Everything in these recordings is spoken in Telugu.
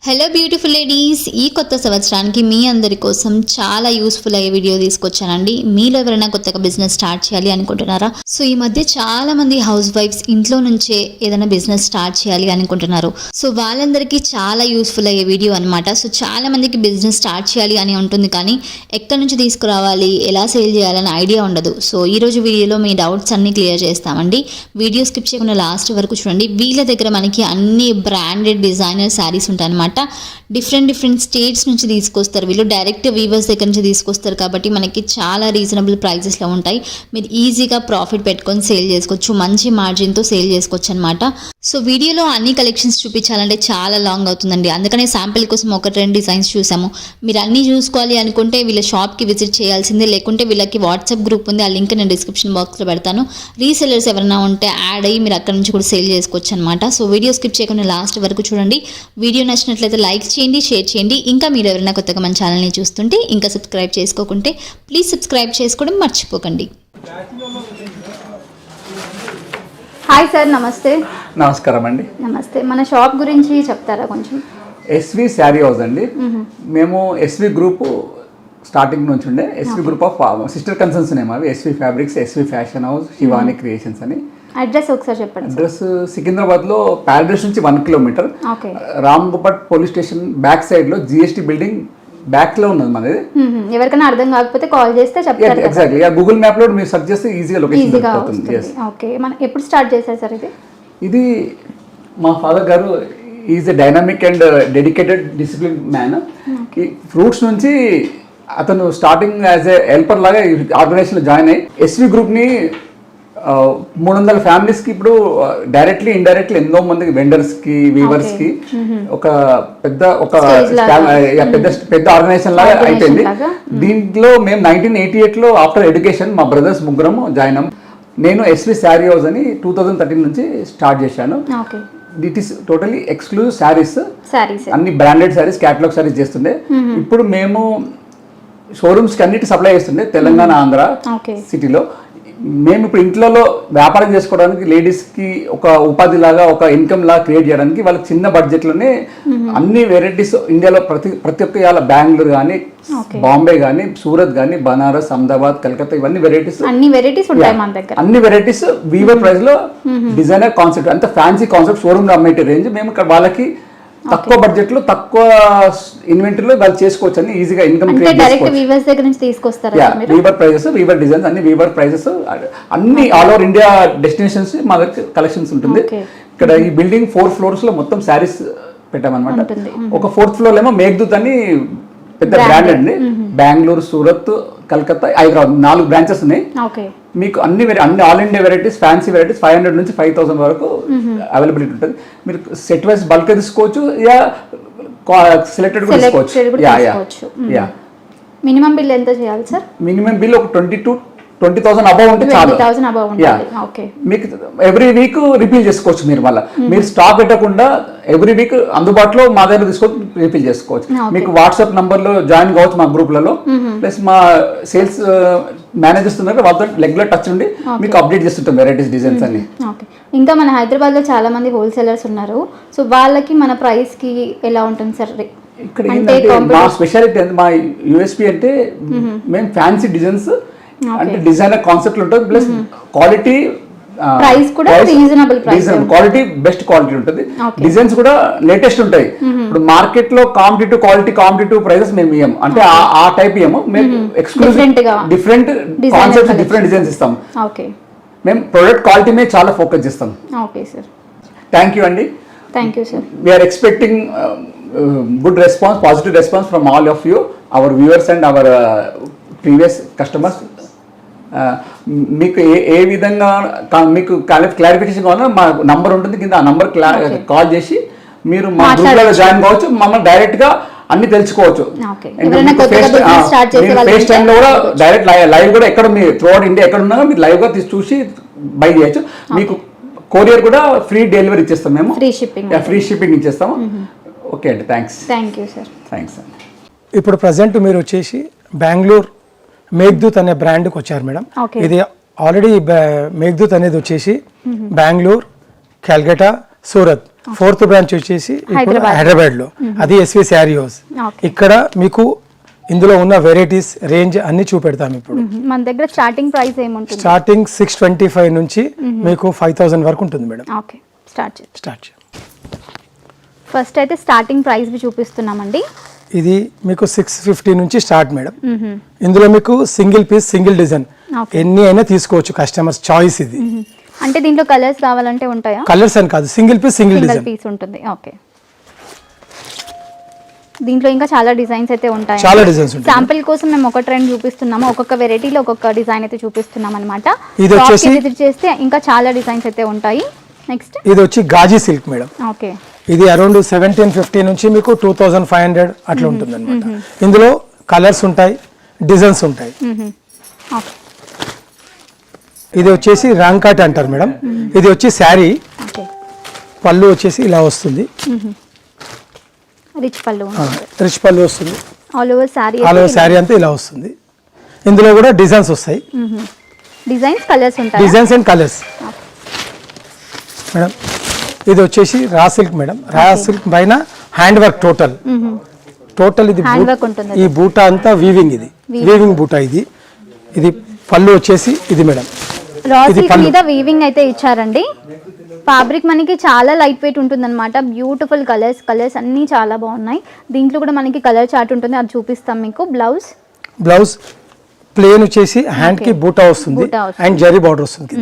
హలో బ్యూటిఫుల్ లేడీస్, ఈ కొత్త సంవత్సరానికి మీ అందరి కోసం చాలా యూస్ఫుల్ అయ్యే వీడియో తీసుకొచ్చానండి. మీలో ఎవరైనా కొత్తగా బిజినెస్ స్టార్ట్ చేయాలి అనుకుంటున్నారా? సో ఈ మధ్య చాలా మంది హౌస్ వైఫ్స్ ఇంట్లో నుంచే ఏదైనా బిజినెస్ స్టార్ట్ చేయాలి అనుకుంటున్నారు. సో వాళ్ళందరికీ చాలా యూస్ఫుల్ అయ్యే వీడియో అనమాట. సో చాలా మందికి బిజినెస్ స్టార్ట్ చేయాలి అని ఉంటుంది, కానీ ఎక్కడి నుంచి తీసుకురావాలి, ఎలా సేల్ చేయాలని ఐడియా ఉండదు. సో ఈ రోజు వీడియోలో మీ డౌట్స్ అన్ని క్లియర్ చేస్తామండి. వీడియో స్కిప్ చేయకుండా లాస్ట్ వరకు చూడండి. వీళ్ళ దగ్గర మనకి అన్ని బ్రాండెడ్ డిజైనర్ శారీస్ ఉంటాయి అనమాట. డిఫరెంట్ స్టేట్స్ నుంచి తీసుకొస్తారు. వీళ్ళు డైరెక్ట్ వీవర్స్ దగ్గర నుంచి తీసుకొస్తారు కాబట్టి మనకి చాలా రీజనబుల్ ప్రైజెస్లో ఉంటాయి. మీరు ఈజీగా ప్రాఫిట్ పెట్టుకొని సేల్ చేసుకోవచ్చు, మంచి మార్జిన్తో సేల్ చేసుకోవచ్చు అనమాట. సో వీడియోలో అన్ని కలెక్షన్స్ చూపించాలంటే చాలా లాంగ్ అవుతుందండి. అందుకనే శాంపిల్ కోసం ఒక 2 డిజైన్స్ చూసాము. మీరు అన్నీ చూసుకోవాలి అనుకుంటే వీళ్ళ షాప్కి విజిట్ చేయాల్సిందే, లేకుంటే వీళ్ళకి వాట్సాప్ గ్రూప్ ఉంది, ఆ లింక్ నేను డిస్క్రిప్షన్ బాక్స్లో పెడతాను. రీసెల్లర్స్ ఎవరైనా ఉంటే యాడ్ అయ్యి మీరు అక్కడ నుంచి కూడా సేల్ చేసుకోవచ్చు అనమాట. సో వీడియో స్కిప్ చేయకుండా లాస్ట్ వరకు చూడండి. వీడియో నచ్చినట్లయితే లైక్ చేయండి, షేర్ చేయండి. ఇంకా మీరు ఎవరైనా కొత్తగా మన ఛానల్ని చూస్తుంటే ఇంకా సబ్స్క్రైబ్ చేసుకోకుంటే ప్లీజ్ సబ్స్క్రైబ్ చేసుకోవడం మర్చిపోకండి. హాయ్ సార్, నమస్తే. నమస్కారం అండి. నమస్తే. మన షాప్ గురించి చెప్తారా కొంచెం? ఎస్వి శారీ హౌస్ అండి. మేము ఎస్వి గ్రూప్ స్టార్టింగ్ నుంచి ఉండే SV group of sister concerns name అవి. SV fabrics, SV fashion house, Shivani creations అని. అడ్రస్ ఒకసారి చెప్పండి. అడ్రస్ సికింద్రాబాద్ లో ప్యారడైస్ నుంచి 1 kilometre, Ramgopalpet police station back side లో జిఎస్టీ బిల్డింగ్ బ్యాక్ లో ఉన్నది మనది. ఎవరికైనా అర్థం కాకపోతే కాల్ చేస్తే చెప్తారు. ఎగ్జాక్ట్లీ. గూగుల్ మ్యాప్ లో మీరు సెర్చ్ చేస్తే ఈజీగా లొకేషన్ దొరుకుతుంది. ఓకే, మనం ఎప్పుడు స్టార్ట్ చేశారు సార్ ఇది మా ఫాదర్ గారు is a dynamic and dedicated discipline man. Fruits నుంచి అతను స్టార్టింగ్ యాజ్ ఎ హెల్పర్ లాగా ఆర్గనైజేషన్లో జాయిన్ అయ్యి ఎస్వి గ్రూప్ని 300 ఫ్యామిలీస్కి ఇప్పుడు డైరెక్ట్లీ ఇండైరెక్ట్లీ ఎంతో మందికి వెండర్స్కి, వీవర్స్కి ఒక పెద్ద ఆర్గనైజేషన్ లాగా అయిపోయింది. దీంట్లో మేము 1988లో ఆఫ్టర్ ఎడ్యుకేషన్ మా బ్రదర్స్ ముగ్గురము జాయిన్ అయ్యాం. నేను ఎస్వి శారీ హౌస్ అని 2013 నుంచి స్టార్ట్ చేశాను. It is totally exclusive saris, అన్ని బ్రాండెడ్ శారీస్, క్యాటలాగ్ శారీస్ చేస్తుండే. ఇప్పుడు మేము షోరూమ్స్కి అన్నిటి సప్లై చేస్తుండే తెలంగాణ, ఆంధ్ర సిటీలో. మేము ఇప్పుడు ఇంట్లో వ్యాపారం చేసుకోవడానికి లేడీస్కి ఒక ఉపాధి లాగా, ఒక ఇన్కమ్ లాగా క్రియేట్ చేయడానికి వాళ్ళకి చిన్న బడ్జెట్లోనే అన్ని వెరైటీస్ ఇండియాలో ప్రతి ఒక్క ఇవాళ బెంగళూరు కానీ, బాంబే కానీ, సూరత్ కానీ, బనారస్, అహ్మదాబాద్, కలకత్తా, ఇవన్నీ అన్ని వెరైటీస్ వీవర్ ప్రైస్ లో డిజైనర్ కాన్సెప్ట్, అంత ఫ్యాన్సీ కాన్సెప్ట్ షోరూమ్ లో అమ్మేటి రేంజ్. మేము ఇక్కడ వాళ్ళకి తక్కువ బడ్జెట్ లో, తక్కువ ఇన్వెంటరీలో వాళ్ళు చేసుకోవచ్చు అని ఈజీగా ఇన్కమ్ క్రియేట్ చేసుకోవచ్చు. వీవర్ ప్రైజెస్, వీవర్ డిజైన్స్, అన్ని వీవర్ ప్రైజెస్, అన్ని ఆల్ ఓవర్ ఇండియా డెస్టినేషన్స్ మా దగ్గర కలెక్షన్స్ ఉంటుంది. ఇక్కడ ఈ బిల్డింగ్ 4 ఫ్లోర్స్ లో మొత్తం శారీస్ పెట్టామన్నమాట. ఒక 4th ఫ్లోర్ ఏమో మేఘదూత్ అని పెద్ద బ్రాండ్ అండి. బెంగళూరు, సూరత్, కలకత్తా, హైదరాబాద్ 4 బ్రాంచెస్ ఉన్నాయి. మీకు అన్ని all India varieties, fancy varieties 500 నుంచి 5000 వరకు అవైలబిలిటీ ఉంటుంది. మీరు సెట్ వైజ్ బల్క్ తీసుకోవచ్చు, యా సెలెక్టెడ్ కూడా తీసుకోవచ్చు. మినిమం బిల్ ఎంత చేయాలి సార్? మినిమం బిల్ ఒక 20,000 అబౌవ్ ఉంటే చాలు. మీకు ఎవ్రీ వీక్ రిపీల్ చేసుకోవచ్చు. మీరు మళ్ళీ మీరు స్టాక్ పెట్టకుండా ఎవ్రీ వీక్ అందుబాటులో మా దగ్గర తీసుకొని రిపీల్ చేసుకోవచ్చు. మీకు వాట్సాప్ నంబర్లో జాయిన్ కావచ్చు మా గ్రూప్లలో. ప్లస్ మా సేల్స్ మేనేజర్స్ ఉన్నారు, వాళ్ళతో రెగ్యులర్ టచ్ ఉండి మీకు అప్డేట్ చేస్తుంటాం వెరైటీస్, డిజైన్స్ అన్ని. ఇంకా మన హైదరాబాద్లో చాలా మంది హోల్సేలర్స్ ఉన్నారు. సో వాళ్ళకి మన ప్రైస్ కి ఎలా ఉంటుంది సార్? ఇక్కడ ఏంటంటే మా స్పెషాలిటీ అంటే, మా యూఎస్పీ అంటే మేము ఫ్యాన్సీ డిజైన్స్ అంటే డిజైనర్ కాన్సెప్ట్ ఉంటుంది. ప్లస్ క్వాలిటీ, ప్రైస్ కూడా reasonable price, quality best quality ఉంటుంది. డిజైన్స్ కూడా లేటెస్ట్ ఉంటాయి. ఇప్పుడు మార్కెట్ లో కాంపిటేటివ్ ప్రైజెస్ మేము ఇయ్యం, అంటే ఆ టైప్ ఇయ్యము. మేము exclusive different concepts, different designs ఇస్తాం. మేము ప్రొడక్ట్ క్వాలిటీ మీద చాలా ఫోకస్ చేస్తాం. థ్యాంక్ యూ అండి. Thank you sir. We are expecting good response, positive response from all of you, our viewers and our previous customers. మీకు ఏ విధంగా మీకు క్లారిఫికేషన్ కావాలన్నా మా నంబర్ ఉంటుంది కింద, ఆ నంబర్ కాల్ చేసి మీరు మా గ్రూప్లో జాయిన్ కావచ్చు. మమ్మల్ని డైరెక్ట్ గా అన్ని తెలుసుకోవచ్చు. ఫేస్ టైంలో కూడా డైరెక్ట్ లైవ్ కూడా ఎక్కడ మీరు త్రూ అవుట్ ఇండియా ఎక్కడ ఉన్నా మీరు లైవ్ గా చూసి బై చేయొచ్చు. మీకు కొరియర్ కూడా ఫ్రీ డెలివరీ ఇచ్చేస్తాం, మేము ఫ్రీ షిప్పింగ్ ఇచ్చేస్తాము. ఓకే అండి, థ్యాంక్స్ అండి. ఇప్పుడు ప్రజెంట్ మీరు వచ్చేసి బెంగళూరు మేఘదూత్ అనే బ్రాండ్కి వచ్చారు మేడం. ఇది ఆల్రెడీ మేఘదూత్ అనేది వచ్చేసి బెంగళూరు, కల్కట్టా, సూరత్ 4th బ్రాంచ్ వచ్చేసి ఇప్పుడు హైదరాబాద్లో, అది ఎస్వి శారీ హౌస్. ఇక్కడ మీకు ఇందులో ఉన్న వెరైటీస్ రేంజ్ అన్ని చూపెడతాం. ఇప్పుడు మన దగ్గర స్టార్టింగ్ ప్రైస్ ఏముంటుంది? స్టార్టింగ్ 625 నుంచి మీకు 5000 వరకు ఉంటుంది మేడం. Okay, start. ఫస్ట్ అయితే స్టార్టింగ్ ప్రైస్ చూపిస్తున్నామండి. ఇది మీకు 650 నుంచి స్టార్ట్ మేడం. ఇందులో మీకు సింగిల్ పీస్ సింగిల్ డిజైన్ ఎన్ని అయినా తీసుకోవచ్చు, కస్టమర్స్ చాయిస్ ఇది. అంటే దీంట్లో కలర్స్ కావాలంటే ఉంటాయా? కలర్స్ అని కాదు, single piece single design piece ఉంటుంది. ఓకే, దీంట్లో ఇంకా చాలా డిజైన్స్ అయితే ఉంటాయి. చాలా డిజైన్స్ ఉంటాయి. శాంపిల్ కోసం మేము ఒక ట్రెండ్ చూపిస్తున్నాము, ఒక్కొక్క వెరైటీలో ఒక్కొక్క డిజైన్ అయితే చూపిస్తున్నాం అనమాట. ఇది వచ్చేసి విజిట్ చేస్తే ఇంకా చాలా డిజైన్స్ అయితే ఉంటాయి. నెక్స్ట్ ఇది వచ్చి గాజీ సిల్క్ మేడం. ఓకే, ఇది అరౌండ్ 1750 నుంచి మీకు 2500 అట్లా ఉంటుంది అనమాట. ఇందులో కలర్స్ ఉంటాయి, డిజైన్స్ ఉంటాయి. ఓకే, ఇది వచ్చేసి రాంకాట్ అంటారు మేడం. ఇది వచ్చి శారీ, ఓకే. పళ్ళు వచ్చేసి ఇలా వస్తుంది, రిచ్ పళ్ళు, రిచ్ పళ్ళు వస్తుంది. All over sari, all over sari అంతా ఇలా వస్తుంది. ఇందులో కూడా డిజైన్స్ వస్తాయి, డిజైన్స్ కలర్స్ ఉంటాయి. Designs and colours madam. ఇది వచ్చేసి raw silk madam. Raw silk పైన హ్యాండ్ వర్క్ టోటల్ ఇది హ్యాండ్ వర్క్ ఉంటుంది. ఈ బూటా అంతా వీవింగ్, ఇది వీవింగ్ బూటా. ఇది పళ్ళు వచ్చేసి ఇది మేడం. రా సిల్క్ మీద వీవింగ్ అయితే ఇచ్చారండి. ఫ్యాబ్రిక్ మనకి చాలా లైట్ వెయిట్ ఉంటుంది అనమాట. బ్యూటిఫుల్ కలర్స్ అన్నీ చాలా బాగున్నాయి. దీంట్లో కూడా మనకి కలర్ చార్ట్ ఉంటుంది, అది చూపిస్తాం మీకు. బ్లౌజ్ ప్లేన్ వచ్చేసి హ్యాండ్ కి బూటా వస్తుంది అండ్ జరీ బార్డర్ వస్తుంది.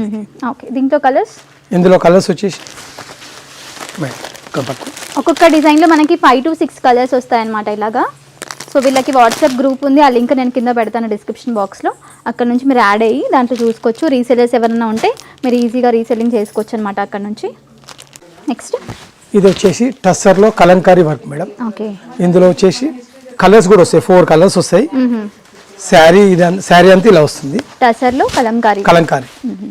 ఓకే, దీంట్లో కలర్స్, ఇందులో కలర్స్ వచ్చేసి ఒక్కొక్క డిజైన్ లో మనకి 5 to 6 కలర్స్ వస్తాయన్నమాట ఇలాగా. సో వీళ్ళకి వాట్సాప్ గ్రూప్ ఉంది, ఆ లింక్ నేను కింద పెడతాను డిస్క్రిప్షన్ బాక్స్లో. అక్కడ నుంచి మీరు యాడ్ అయ్యి దాంట్లో చూసుకోవచ్చు. రీసెలర్స్ ఎవరైనా ఉంటే మీరు ఈజీగా రీసెల్లింగ్ చేసుకోవచ్చు అనమాట అక్కడ నుంచి. నెక్స్ట్ ఇది వచ్చేసి టస్సర్లో కలంకారీ వర్క్ మేడం. ఓకే, ఇందులో వచ్చేసి కలర్స్ కూడా వస్తాయి, 4 కలర్స్ వస్తాయి. శారీ అంతా ఇలా వస్తుంది, టసర్లో కలంకారీ.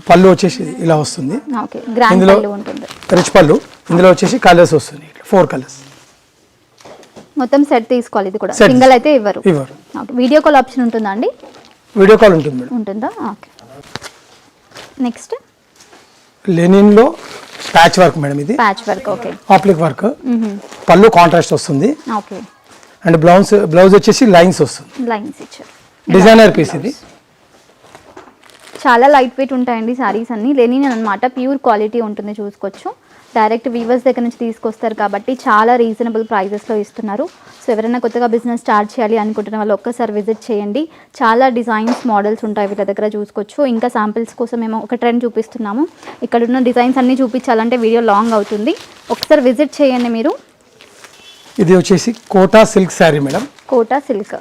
పళ్ళు వచ్చేసి ఇలా వస్తుంది. ఓకే, గ్రాండ్ పళ్ళు ఉంటుంది, రిచ్ పళ్ళు. ఇందులో వచ్చేసి కలర్స్ వస్తుంది, 4 కలర్స్. మొత్తం సెట్ తీసుకోవాలి. ఇది కూడా సింగిల్ అయితే ఇవ్వరు. వీడియో కాల్ ఆప్షన్ ఉంటుందా అండి? వీడియో కాల్ ఉంటుంది మేడం. ఉంటుందా? ఓకే. నెక్స్ట్ లెనిన్ లో ప్యాచ్ వర్క్ మేడం. ఇది ప్యాచ్ వర్క్, ఓకే. ఆప్లిక్ వర్క్. పళ్ళు కాంట్రాస్ట్ వస్తుంది. ఓకే, అండ్ బ్లౌజ్ వచ్చేసి లైన్స్ వస్తుంది, లైన్స్ ఇచ్చారు. డిజైనర్ పీస్ ఇది. చాలా లైట్ వెయిట్ ఉంటాయండి సారీస్ అన్ని. లెనిన్ అనమాట, ప్యూర్ క్వాలిటీ ఉంటుంది, చూసుకోవచ్చు. డైరెక్ట్ వీవర్స్ దగ్గర నుంచి తీసుకొస్తారు కాబట్టి చాలా రీజనబుల్ ప్రైజెస్లో ఇస్తున్నారు. సో ఎవరైనా కొత్తగా బిజినెస్ స్టార్ట్ చేయాలి అనుకుంటున్న వాళ్ళు ఒక్కసారి విజిట్ చేయండి. చాలా డిజైన్స్, మోడల్స్ ఉంటాయి వీళ్ళ దగ్గర, చూసుకోవచ్చు. ఇంకా శాంపిల్స్ కోసం మేము ఒక ట్రెండ్ చూపిస్తున్నాము. ఇక్కడ ఉన్న డిజైన్స్ అన్నీ చూపించాలంటే వీడియో లాంగ్ అవుతుంది. ఒకసారి విజిట్ చేయండి మీరు. ఇది వచ్చేసి Kota silk sari madam. Kota silk,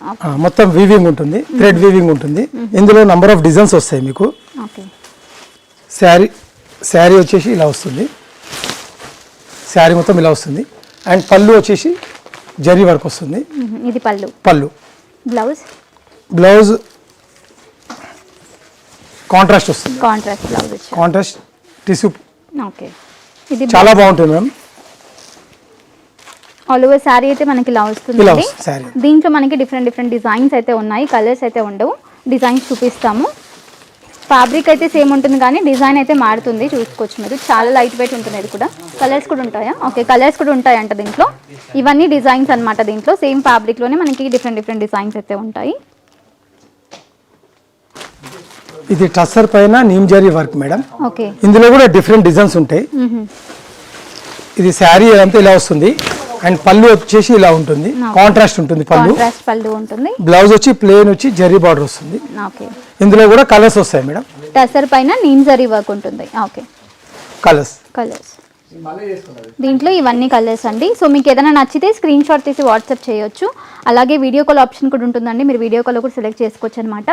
మొత్తం వీవింగ్ ఉంటుంది, థ్రెడ్ వీవింగ్ ఉంటుంది. ఇందులో నంబర్ ఆఫ్ డిజైన్స్ వస్తాయి మీకు. ఓకే, శారీ వచ్చేసి ఇలా వస్తుంది, శారీ మొత్తం ఇలా వస్తుంది. అండ్ పళ్ళు వచ్చేసి జరీ వర్క్ వస్తుంది. ఇది పళ్ళు. బ్లౌజ్ కాంట్రాస్ట్ వస్తుంది, కాంట్రాస్ట్ టిష్యూ. ఓకే, ఇది చాలా బాగుంటుంది మేడం. ఆల్ ఓవర్ శారీ అయితే మనకి ఇలా వస్తుంది. దీంట్లో మనకి డిఫరెంట్ డిజైన్స్ అయితే ఉన్నాయి, కలర్స్ అయితే ఉండవు. డిజైన్స్ చూపిస్తాము. ఫ్యాబ్రిక్ అయితే సేమ్ ఉంటుంది కానీ డిజైన్ అయితే మారుతుంది, చూసుకోవచ్చు మీరు. చాలా లైట్ వెయిట్ ఉంటుంది. ఇది కూడా కలర్స్ కూడా ఉంటాయా? ఓకే, కలర్స్ కూడా ఉంటాయంట దీంట్లో. ఇవన్నీ డిజైన్స్ అనమాట. దీంట్లో సేమ్ ఫ్యాబ్రిక్లోనే మనకి డిఫరెంట్ డిజైన్స్ అయితే ఉంటాయి. ఇది టస్సర్ పైన neem zari work madam. Okay, ఇందులో కూడా డిఫరెంట్ డిజైన్స్ ఉంటాయి. ఇది శారీ అంతా ఇలా వస్తుంది. అండ్ పళ్ళు వచ్చేసి ఇలా ఉంటుంది, కాంట్రాస్ట్ ఉంటుంది పళ్ళు ఉంటుంది. బ్లౌజ్ వచ్చి ప్లేన్ వచ్చి జరీ బార్డర్ వస్తుంది. ఓకే, ఇందులో కూడా కలర్స్ వస్తాయి మేడం. టసర్ పైన నీమ్ జరీ వర్క్ ఉంటుంది. ఓకే, కలర్స్ దీంట్లో ఇవన్నీ కలర్స్ అండి. సో మీకు ఏదైనా నచ్చితే స్క్రీన్ షాట్ తీసి వాట్సాప్ చేయొచ్చు. అలాగే వీడియో కాల్ ఆప్షన్ కూడా ఉంటుందండి, మీరు వీడియో కాల్ కూడా సెలెక్ట్ చేసుకోవచ్చు అనమాట.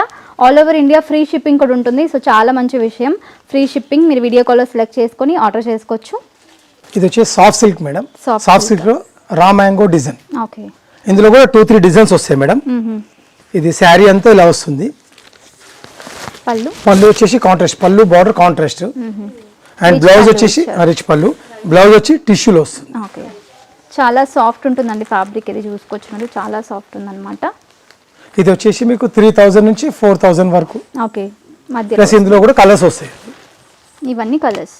All over India free shipping కూడా ఉంటుంది. సో చాలా మంచి విషయం, ఫ్రీ షిప్పింగ్. మీరు వీడియో కాల్లో సెలెక్ట్ చేసుకొని ఆర్డర్ చేసుకోవచ్చు. ఇది వచ్చి soft silk madam. Soft silk లో రా మ్యాంగో డిజైన్. ఓకే, ఇందులో కూడా 2-3 డిజైన్స్ వస్తాయి మేడం. ఇది శారీ అంతా ఇలా వస్తుంది. పళ్ళు వచ్చేసి కాంట్రాస్ట్, పళ్ళు బార్డర్ కాంట్రాస్ట్. అండ్ బ్లౌజ్ వచ్చేసి రిచ్ పళ్ళు. బ్లౌజ్ వచ్చి టిష్యూలో వస్తుంది. ఓకే, చాలా సాఫ్ట్ ఉంటుందండి ఫ్యాబ్రిక్. ఇది చూసుకోవచ్చు మీరు, చాలా సాఫ్ట్ ఉందన్నమాట. ఇది వచ్చేసి మీకు 3000 నుంచి 4000 వరకు. ఓకే, మధ్య ప్లస్ ఇందులో కూడా కలర్స్ వస్తాయి. ఇవన్నీ కలర్స్.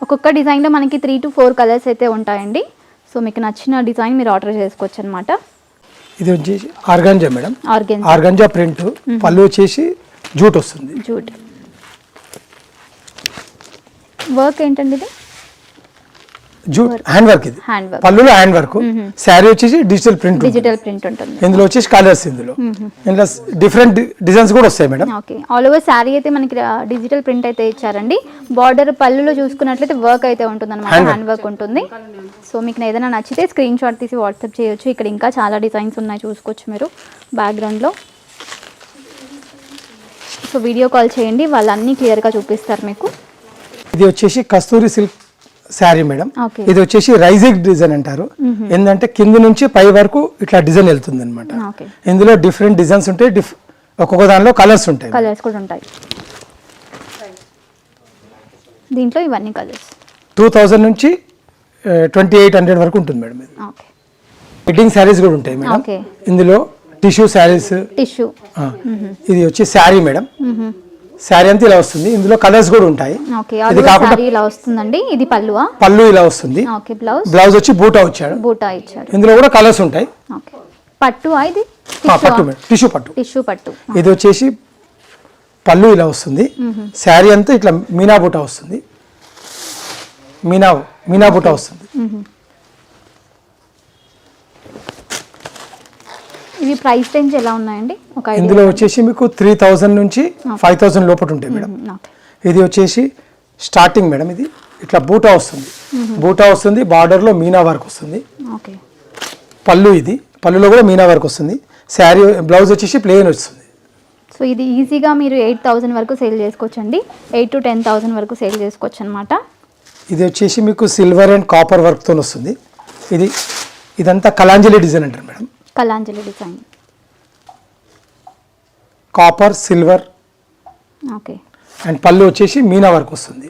ఒక్కొక్క డిజైన్లో మనకి 3 to 4 కలర్స్ అయితే ఉంటాయండి. సో మీకు నచ్చిన డిజైన్ మీరు ఆర్డర్ చేసుకోవచ్చు అనమాట. ఇది వచ్చేసి ఆర్గాంజా మేడం, ఆర్గెన్ ఆర్గాంజా ప్రింట్, పళ్ళు వచ్చేసి జూట్ వస్తుంది. జూట్ వర్క్ ఏంటండి ఇది? జూట్ హ్యాండ్ వర్క్, ఇది హ్యాండ్ వర్క్, పళ్ళులో హ్యాండ్ వర్క్. శారీ వచ్చేసి డిజిటల్ ప్రింట్, డిజిటల్ ప్రింట్ ఉంటుంది. ఇందులో వచ్చేసి కలర్స్, ఇందులో డిఫరెంట్ డిజైన్స్ కూడా వస్తాయి madam. Okay, all over sari అయితే మనకి డిజిటల్ ప్రింట్ అయితే ఇచ్చారండి. బార్డర్ పళ్ళులో చూసుకున్నట్లయితే వర్క్ అయితే ఉంటుంది అనమాట, హ్యాండ్ వర్క్ ఉంటుంది. సో మీకు ఏదైనా నచ్చితే స్క్రీన్ షాట్ తీసి వాట్సాప్ చేయొచ్చు. ఇక్కడ ఇంకా చాలా డిజైన్స్ ఉన్నాయి, చూసుకోవచ్చు మీరు బ్యాక్గ్రౌండ్లో. సో వీడియో కాల్ చేయండి, వాళ్ళు అన్నీ క్లియర్గా చూపిస్తారు మీకు. ఇది వచ్చేసి కస్తూరి సిల్క్ శారీ మేడం. ఓకే, ఇది వచ్చేసి రైజింగ్ డిజైన్ అంటారు. ఏంటంటే కింద నుంచి పై వరకు ఇట్లా డిజైన్ వెళ్తుంది అనమాట. ఓకే, ఇందులో డిఫరెంట్ డిజైన్స్ ఉంటాయి, ఒక్కొక్క దానిలో కలర్స్ ఉంటాయి. కలర్స్ కూడా ఉంటాయి దీంట్లో. ఇవన్నీ కలర్స్ 2000 నుంచి 2800 వరకు ఉంటుంది మేడం. ఇది ఓకే, వెడ్డింగ్ శారీస్ కూడా ఉంటాయి మేడం. ఓకే, ఇందులో టిష్యూ శారీస్. టిష్యూ. ఇది వచ్చి శారీ మేడం, శారీ అంతా ఇలా వస్తుంది. ఇందులో కలర్స్ కూడా ఉంటాయి. ఓకే, అది శారీ ఇలా వస్తుందండి. ఇది పల్లువా? పళ్ళు ఇలా వస్తుంది. Okay, blouse. బ్లౌజ్ వచ్చి బూటా వచ్చాడు, బూటా ఇచ్చారు. ఇందులో కూడా కలర్స్ ఉంటాయి. ఓకే, పట్టువా ఇది? పట్టు మేడం, టిష్యూ పట్టు. టిష్యూ పట్టు. ఇది వచ్చేసి పళ్ళు ఇలా వస్తుంది. శారీ అంతా ఇట్లా మీనా బూటా వస్తుంది, మీనా బూటా వస్తుంది. ఇవి ప్రైస్ రేంజ్ ఎలా ఉన్నాయండి? ఒక ఐడియా. ఇందులో వచ్చేసి మీకు 3000 నుంచి 5000 లోపల ఉంటాయి మేడం. ఓకే, ఇది వచ్చేసి స్టార్టింగ్ మేడం. ఇది ఇట్లా బూటా వస్తుంది, బూటా వస్తుంది, బార్డర్లో మీనా వర్క్ వస్తుంది. ఓకే, పళ్ళు, ఇది పళ్ళులో కూడా మీనా వర్క్ వస్తుంది. శారీ బ్లౌజ్ వచ్చేసి ప్లెయిన్ వస్తుంది. సో ఇది ఈజీగా మీరు 8000 వరకు సేల్ చేసుకోవచ్చు అండి. 8 to 10,000 వరకు సేల్ చేసుకోవచ్చు అనమాట. ఇది వచ్చేసి మీకు సిల్వర్ అండ్ కాపర్ వర్క్తో వస్తుంది. ఇదంతా కలాంజలి డిజైన్ అంటారు madam. Kalanjali design, copper, silver okay, and పళ్ళు వచ్చేసి మీనా వర్క్ వస్తుంది.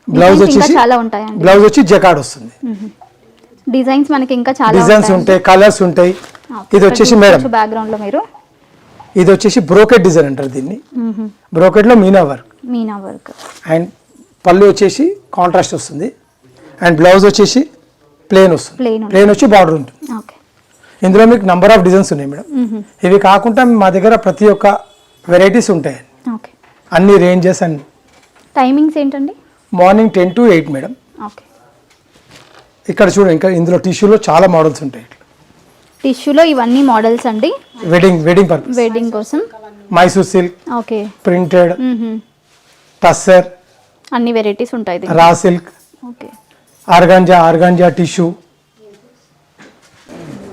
బ్లౌజ్ ఇంకా వచ్చేసి చాలా ఉంటాయండి. బ్లౌజ్ వచ్చి జకాడ్ వస్తుంది. డిజైన్స్ మనకి ఇంకా చాలా డిజైన్స్ ఉంటాయి, కలర్స్ ఉంటాయి. ఇది వచ్చేసి మేడం బ్యాక్గ్రౌండ్ లో మీరు, ఇది వచ్చేసి బ్రోకెట్ డిజైన్ అంటారు దీన్ని. బ్రోకెట్ లో Meena work, Meena work. And పళ్ళు వచ్చేసి కాంట్రాస్ట్ వస్తుంది. అండ్ బ్లౌజ్ వచ్చేసి ప్లెయిన్ వస్తుంది. ప్లెయిన్ వచ్చి బార్డర్ ఉంటుంది. ఓకే, ఇందులో మీకు నంబర్ ఆఫ్ డిజైన్స్ ఉన్నాయి మేడం. ఇవి కాకుండా మా దగ్గర ప్రతి ఒక్క వెరైటీస్ ఉంటాయి, ఓకే. అన్ని రేంజెస్ అండ్ టైమింగ్స్ ఏంటండి? Morning 10 to 8 madam. ఓకే, ఇక్కడ చూడండి, ఇంకా ఇందులో టిష్యూలో చాలా మోడల్స్ ఉంటాయి. టిష్యూలో ఇవన్నీ మోడల్స్ అండి, వెడ్డింగ్ పర్పస్, వెడ్డింగ్ కోసం. Mysore silk, okay, printed, tussar, అన్ని వెరైటీస్ ఉంటాయి దీంట్లో. Raw silk, okay, organza tissue.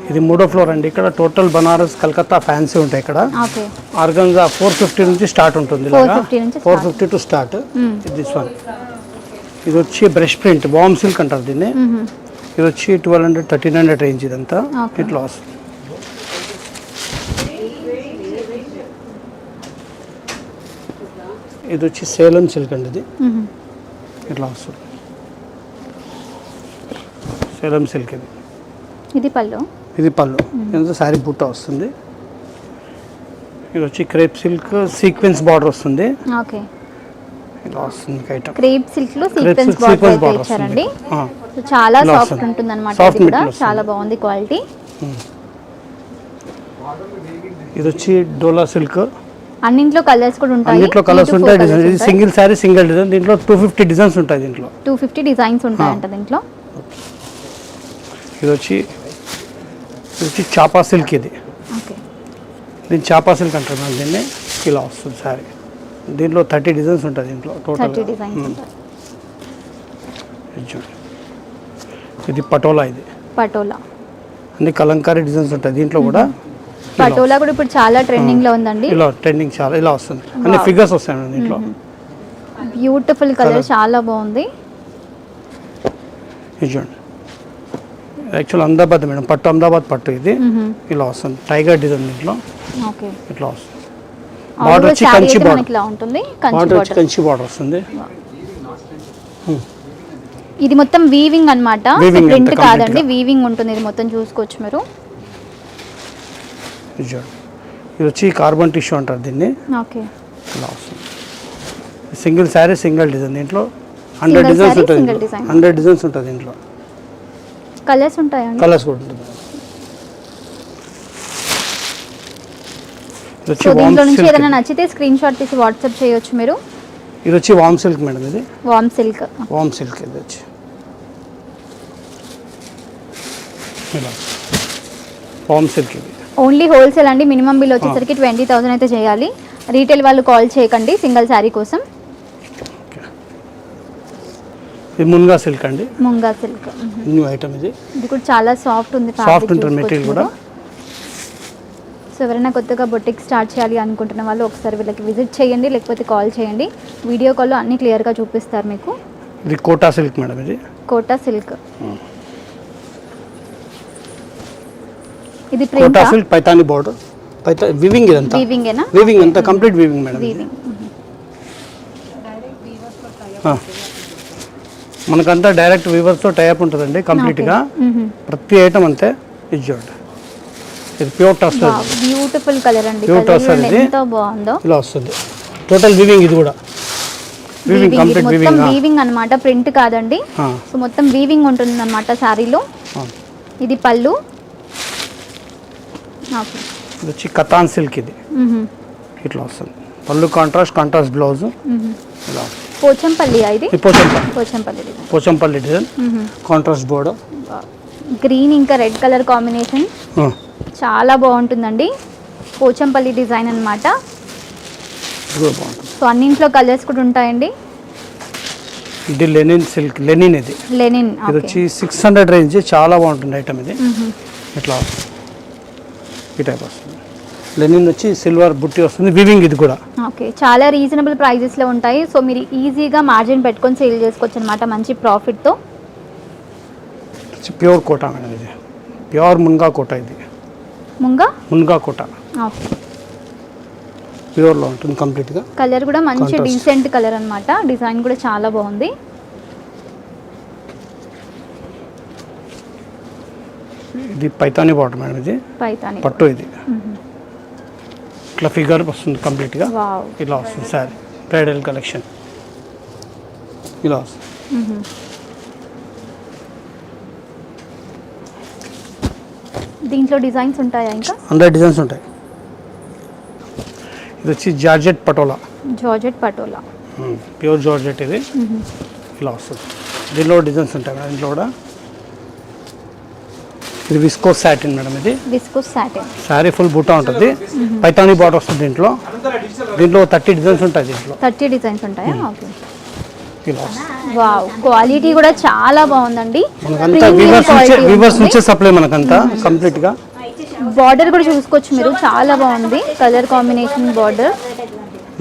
ఇది 3వ ఫ్లోర్ అండి. ఇక్కడ టోటల్ బనారస్, కలకత్తా ఫ్యాన్సీ ఉంటాయి. ఇక్కడ ఓకే, ఆర్గంజా 450 నుంచి స్టార్ట్ ఉంటుంది. 450 నుంచి 450 టు స్టార్ట్. దిస్ వన్, ఇది వచ్చి బ్రష్ ప్రింట్, బామ్ సిల్క్ అంటారు దీన్ని. ఇది వచ్చి 1200, 1300 రేంజ్. ఇదంతా ఇట్లా వస్తుంది. ఇది వచ్చి సేలం సిల్క్ అండి. ఇది ఇట్లా వస్తుంది, సేలం సిల్క్. ఇది పళ్ళు, ఇది పళ్ళు. ఇదంతా శారీ బుట్ట వస్తుంది. ఇది వచ్చి క్రేప్ సిల్క్ సీక్వెన్స్ బార్డర్ వస్తుంది. ఓకే, ఇలా వస్తుంది ఐటమ్. క్రేప్ సిల్క్ లో సీక్వెన్స్ బార్డర్ ఇచ్చారండి. సో చాలా సాఫ్ట్ ఉంటుంది అనమాట. ఇది కూడా చాలా బాగుంది క్వాలిటీ. ఇది వచ్చి డోలా సిల్క్. అన్నింట్లో కలర్స్ కూడా ఉంటాయి. అన్నింట్లో కలర్స్ ఉంటాయి. డిజైన్ ఇది సింగిల్ శారీ, సింగిల్ డిజైన్. దీంట్లో 250 డిజైన్స్ ఉంటాయి. దీంట్లో 250 డిజైన్స్ ఉంటాయంట దీంట్లో. ఇది వచ్చి చాపా సిల్క్. ఇది ఓకే, దీన్ని చాపా సిల్క్ అంటారు మనం దీన్ని. ఇలా వస్తుంది శారీ. దీంట్లో 30 డిజైన్స్ ఉంటాయి. దీంట్లో టోటల్ 30 డిజైన్స్ ఉంటాయి. ఇది పటోలా. ఇది పటోలా, అన్ని కలంకారీ డిజైన్స్ ఉంటాయి దీంట్లో కూడా. పటోలా కూడా ఇప్పుడు చాలా ట్రెండింగ్ లో ఉందండి. ఇలా ట్రెండింగ్ చాలా ఇలా వస్తుంది. అన్ని ఫిగర్స్ వస్తాయి దీంట్లో. బ్యూటిఫుల్ కలర్, చాలా బాగుంది. ఇది చూడండి, యాక్చువల్ అహ్మదాబాద్ మేడం, పట్టు అహ్మదాబాద్ పట్టు. ఇది ఇలా వస్తుంది, టైగర్ డిజైన్. దీంట్లో ఓకే, ఇట్లా వస్తుంది. బార్డర్ వచ్చి కంచి బార్డర్, ఇలా ఉంటుంది. బార్డర్ వచ్చి కంచి బార్డర్ వస్తుంది. ఇది మొత్తం వీవింగ్ అన్నమాట, Weaving ప్రింట్ అంతా కాదండి, complete వీవింగ్ ఉంటుంది. ఇది మొత్తం చూసుకోవచ్చు మీరు. ఇది చూడండి, ఇది వచ్చి కార్బన్ టిష్యూ అంటారు దీన్ని. ఓకే, ఇలా వస్తుంది. సింగిల్ శారీ సింగిల్ డిజైన్, దీంట్లో 100 Single డిజైన్స్ saree, ఉంటుంది, single design. 100 డిజైన్స్ ఉంటుంది దీంట్లో, కలర్స్ ఉంటాయండి. కలర్స్ కూడా ఉంటుంది. ఇది వచ్చి సో వామ్ దీంట్లో నుంచి సిల్క్, ఏదైనా నచ్చితే స్క్రీన్ షాట్ తీసి వాట్సాప్ చేయొచ్చు మీరు. ఇది వచ్చి వామ్ సిల్క్ మేడం, ఇది వామ్ సిల్క్. వామ్ సిల్క్, ఇది వచ్చి ఇలా వామ్ సిల్క్. ఇది ఓన్లీ హోల్సేల్ అండి. మినిమం బిల్ వచ్చేసరికి 20,000 అయితే చేయాలి. రీటైల్ వాళ్ళు కాల్ చేయకండి సింగిల్ శారీ కోసం. ఇది మున్గా సిల్క్ అండి, ముంగా సిల్క్. న్యూ ఐటమ్ ఇది. ఇది కూడా చాలా సాఫ్ట్ ఉంది, సాఫ్ట్ ఉంటుంది మెటీరియల్ కూడా. సో ఎవరైనా కొత్తగా బొటిక్ స్టార్ట్ చేయాలి అనుకుంటున్న వాళ్ళు ఒకసారి వీళ్ళకి విజిట్ చేయండి, లేకపోతే కాల్ చేయండి. వీడియో కాల్లో అన్ని క్లియర్గా చూపిస్తారు మీకు. ఇది కోటా సిల్క్ మేడం, ఇది కోటా సిల్క్. ఇది Kota print silk Paithani border, weaving, ఇదంతా వీవింగేనా? వివింగ్ అంతా కంప్లీట్ వివింగ్ మేడం. వీవింగ్. మనకంతా డైరెక్ట్ వీవర్స్తో టైప్ ఉంటుందండి కంప్లీట్గా. ప్రతి ఐటమ్ అంతే. ఇది చూడండి, ఇది ప్యూర్ టస్, బ్యూటిఫుల్ కలర్ అండి. Pure Colour tussar ఇది. ఎంత బాగుందో. ఇలా వస్తుంది టోటల్ వివింగ్. ఇది కూడా వివింగ్, కంప్లీట్ మొత్తం వివింగ్. వీవింగ్ అన్నమాట, ప్రింట్ కాదండి. సో మొత్తం వీవింగ్ ఉంటుంది అన్నమాట శారీలో. ఇది పళ్ళు. ఓకే. ఇది వచ్చి కతాన్ సిల్క్, ఇది ఇట్లా వస్తుంది. పళ్ళు కాంట్రాస్ట్ బ్లౌజ్ ఇలా వస్తుంది. పోచంపల్లి ఇది. ఇది Pochampally, Pochampally design. Pochampally design, contrast border. Green ఇంకా రెడ్ కలర్ కాంబినేషన్ చాలా బాగుంటుందండి. పోచంపల్లి డిజైన్ అన్నమాట. ఇది కూడా బాగుంటుంది. సో అన్నింట్లో కలర్స్ కూడా ఉంటాయండి. ఇది లెనిన్ సిల్క్, లెనిన్ ఇది. లెనిన్. ఇది వచ్చి 600 రేంజ్, చాలా బాగుంటుంది ఐటమ్ ఇది. ఇట్లా ఈ టైప్ వస్తుంది. లెనిన్ వచ్చి సిల్వర్ బుట్టి వస్తుంది, వివింగ్. ఇది కూడా ఓకే, చాలా రీజనబుల్ ప్రైజెస్లో ఉంటాయి. సో మీరు ఈజీగా మార్జిన్ పెట్టుకొని సేల్ చేసుకోవచ్చు అనమాట మంచి ప్రాఫిట్తో. ప్యూర్ కోటా మేడం, ఇది ప్యూర్ మున్గా కోటా. ఇది మున్గా కోటా ఓకే. ప్యూర్లో ఉంటుంది కంప్లీట్గా. కలర్ కూడా మంచి Contrast. డీసెంట్ కలర్ అన్నమాట. డిజైన్ కూడా చాలా బాగుంది. ఇది పైతాని బార్డర్ మేడం, ఇది పైతాని పట్టు. ఇది ఇట్లా ఫిగర్ వస్తుంది కంప్లీట్గా. వావ్. ఇలా వస్తుంది సారీ, బ్రైడల్ కలెక్షన్ ఇలా వస్తుంది. దీంట్లో డిజైన్స్ ఉంటాయా ఇంకా? 100 డిజైన్స్ ఉంటాయి. ఇది వచ్చి georgette patola, georgette patola. Pure georgette. ఇది ఇలా వస్తుంది. దీనిలో డిజైన్స్ ఉంటాయి మేడం. దీంట్లో కూడా ఇది విస్కోస్ సాటిన్ మేడం, ఇది విస్కోస్ సాటిన్. శారీ ఫుల్ బూటా ఉంటుంది, పైతాని బార్డర్ వస్తుంది. దీంట్లో 30 డిజైన్స్ ఉంటాయి. దీంట్లో 30 డిజైన్స్ ఉంటాయా? ఓకే. ఇలా వస్తుంది. వావ్, క్వాలిటీ కూడా చాలా బాగుందండి. మనకంతా వీవర్స్ నుంచే సప్లై మనకంతా కంప్లీట్గా. బార్డర్ కూడా చూసుకోవచ్చు మీరు, చాలా బాగుంది కలర్ కాంబినేషన్ బార్డర్.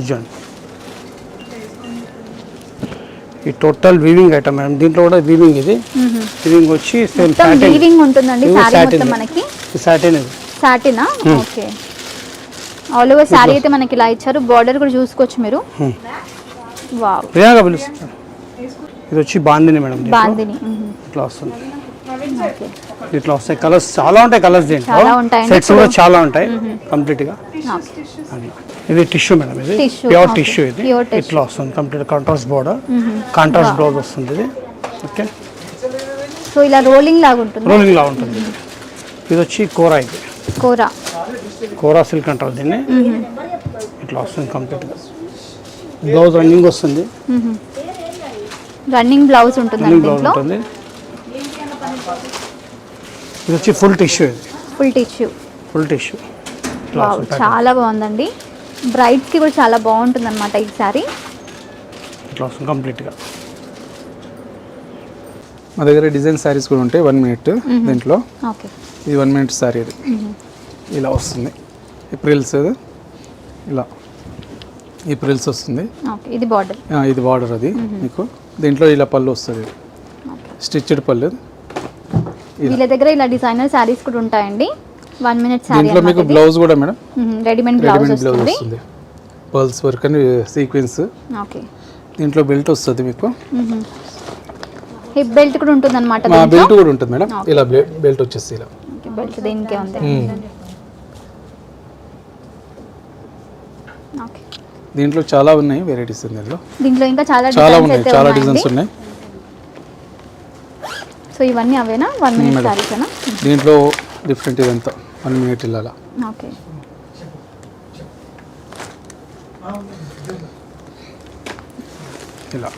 చూడండి, ఈ టోటల్ వీవింగ్ ఐటమ్ మేడం. దీంట్లో కూడా వీవింగ్. ఇది వీవింగ్ వచ్చి సేమ్ మొత్తం సాటిన్. వీవింగ్ ఉంటుందండి ఇది సారీ సాటిన్. మొత్తం మనకి. ఇది సాటిన్. ఇది సాటినా? ఓకే. ఆల్ ఓవర్ సారీ అయితే మనకి ఇలా ఇచ్చారు. బార్డర్ కూడా చూసుకోవచ్చు మీరు. వావ్, ప్రియాంక పిలుస్తుంది. ఇది వచ్చి బాందిని మేడం, దీంట్లో బాందిని. ఇట్లా వస్తుంది. ఇట్లా వస్తాయి కలర్స్, చాలా ఉంటాయి కలర్స్ దీంట్లో. చాలా ఉంటాయండి. సెట్స్ కూడా చాలా ఉంటాయి కంప్లీట్గా. ఓకే. ఇది టిష్యూ మేడం, ఇది Tissue, ప్యూర్ okay. టిష్యూ. ఇది Pure tissue. ఇట్లా వస్తుంది complete contrast border, contrast blouse వస్తుంది. ఇది ఓకే, సో ఇలా రోలింగ్ లాగా ఉంటుంది. రోలింగ్ లా ఉంటుంది. ఇది వచ్చి కోరా. ఇది కోరా. కోరా సిల్క్ అంటారు దీన్ని. ఇట్లా వస్తుంది కంప్లీట్గా. బ్లౌజ్ రన్నింగ్ వస్తుంది, రన్నింగ్ బ్లౌజ్ ఉంటుంది రన్నింగ్ బ్లౌజ్ దీంట్లో. ఉంటుంది. ఇది వచ్చి ఫుల్ టిష్యూ. ఇది ఫుల్ టిష్యూ. ఫుల్ టిష్యూ ఇట్లా వావ్, వస్తుంది. చాలా బాగుందండి. బ్రైడ్స్ కి కూడా చాలా బాగుంటుంది అనమాట ఈ సారీ. ఇట్లా వస్తుంది కంప్లీట్గా. మా దగ్గర డిజైన్ శారీస్ కూడా ఉంటాయి 1 మినిట్. దీంట్లో ఓకే. ఇది 1 మినిట్ శారీ. ఇది ఇలా వస్తుంది. ఏప్రిల్స్ ఇలా ఏప్రిల్స్ వస్తుంది. ఓకే, ఇది బార్డర్. ఇది బార్డర్. అది మీకు దీంట్లో ఇలా పళ్ళు వస్తుంది, స్టిచ్డ్ పళ్ళు. వీళ్ళ దగ్గర ఇలా డిజైనర్ శారీస్ కూడా ఉంటాయండి. 1 మినిట్ శారీ. దీంట్లో మీకు బ్లౌజ్ కూడా madam readymade blouse readymade blouse వస్తుంది. వస్తుంది. పర్ల్స్ వర్క్ అని సీక్వెన్స్. ఓకే. దీంట్లో బెల్ట్ వస్తుంది మీకు. హిప్ బెల్ట్ కూడా ఉంటుంది అనమాట. బెల్ట్ కూడా ఉంటుంది మేడం. ఇలా బెల్ట్ వచ్చేసి ఇలా బెల్ట్ దీనికే ఉంది. ఓకే. దీంట్లో చాలా ఉన్నాయి వెరైటీస్ దీంట్లో దీంట్లో ఇంకా చాలా చాలా డిజైన్స్ ఉన్నాయి, అయితే చాలా ఉన్నాయండి. డిజైన్స్ ఉన్నాయి. సో ఇవన్నీ అవేనా 1 మినిట్ సారీసేనా? దీంట్లో డిఫరెంట్ ఇదంతా 1 మినిట్ ఇలాగా. ఓకే. ఇలా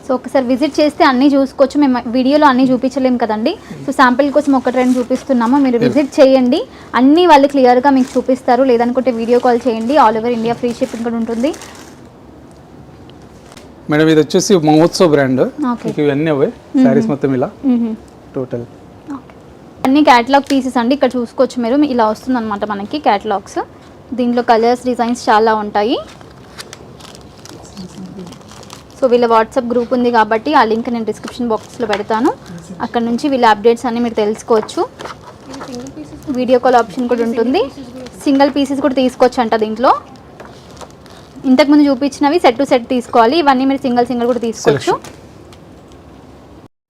సో ఒకసారి విజిట్ చేస్తే అన్నీ చూసుకోవచ్చు. మేము వీడియోలో అన్నీ చూపించలేము కదండి. సో శాంపిల్ కోసం ఒకటి రెండు చూపిస్తున్నాము, మీరు విజిట్ చేయండి, అన్నీ వాళ్ళు క్లియర్గా మీకు చూపిస్తారు. లేదనుకుంటే వీడియో కాల్ చేయండి, all over India free shipping కూడా ఉంటుంది. మేడం ఇది వచ్చేసి మహోత్సవ్ బ్రాండ్. ఓకే. మీకు ఇవన్నీ అవే శారీస్ మొత్తం ఇలా టోటల్ అన్ని క్యాటలాగ్ పీసెస్ అండి, ఇక్కడ చూసుకోవచ్చు మీరు. ఇలా వస్తుంది అనమాట మనకి క్యాటలాగ్స్. దీంట్లో కలర్స్ డిజైన్స్ చాలా ఉంటాయి. సో వీళ్ళ వాట్సాప్ గ్రూప్ ఉంది కాబట్టి ఆ లింక్ నేను డిస్క్రిప్షన్ బాక్స్లో పెడతాను. అక్కడ నుంచి వీళ్ళ అప్డేట్స్ అన్నీ మీరు తెలుసుకోవచ్చు. వీడియో కాల్ ఆప్షన్ కూడా ఉంటుంది. సింగిల్ పీసెస్ కూడా తీసుకోవచ్చు అంట దీంట్లో. ఇంతకుముందు చూపించినవి సెట్ టు సెట్ తీసుకోవాలి, ఇవన్నీ మీరు సింగిల్ కూడా తీసుకోవచ్చు.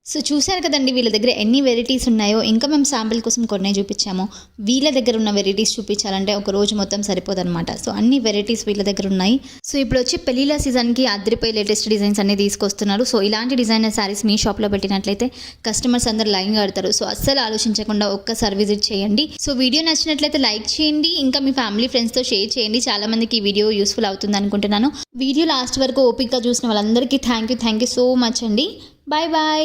సో చూశారు కదండి వీళ్ళ దగ్గర ఎన్ని వెరైటీస్ ఉన్నాయో. ఇంకా మేము శాంపిల్ కోసం కొన్ని చూపించాము. వీళ్ళ దగ్గర ఉన్న వెరైటీస్ చూపించాలంటే ఒక రోజు మొత్తం సరిపోదన్నమాట. సో అన్ని వెరైటీస్ వీళ్ళ దగ్గర ఉన్నాయి. సో ఇప్పుడు వచ్చి పెళ్లిళ్ళ సీజన్కి అద్దరిపై లేటెస్ట్ డిజైన్స్ అన్ని తీసుకొస్తున్నారు. సో ఇలాంటి డిజైనర్ శారీస్ మీ షాప్లో పెట్టినట్లయితే కస్టమర్స్ అందరు లైన్ కడతారు. సో అస్సలు ఆలోచించకుండా ఒక్కసారి విజిట్ చేయండి. సో వీడియో నచ్చినట్లయితే లైక్ చేయండి, ఇంకా మీ ఫ్యామిలీ ఫ్రెండ్స్తో షేర్ చేయండి. చాలా మందికి ఈ వీడియో యూస్ఫుల్ అవుతుంది అనుకుంటున్నాను. వీడియో లాస్ట్ వరకు ఓపికగా చూసిన వాళ్ళందరికీ థ్యాంక్ యూ సో మచ్ అండి. Bye bye.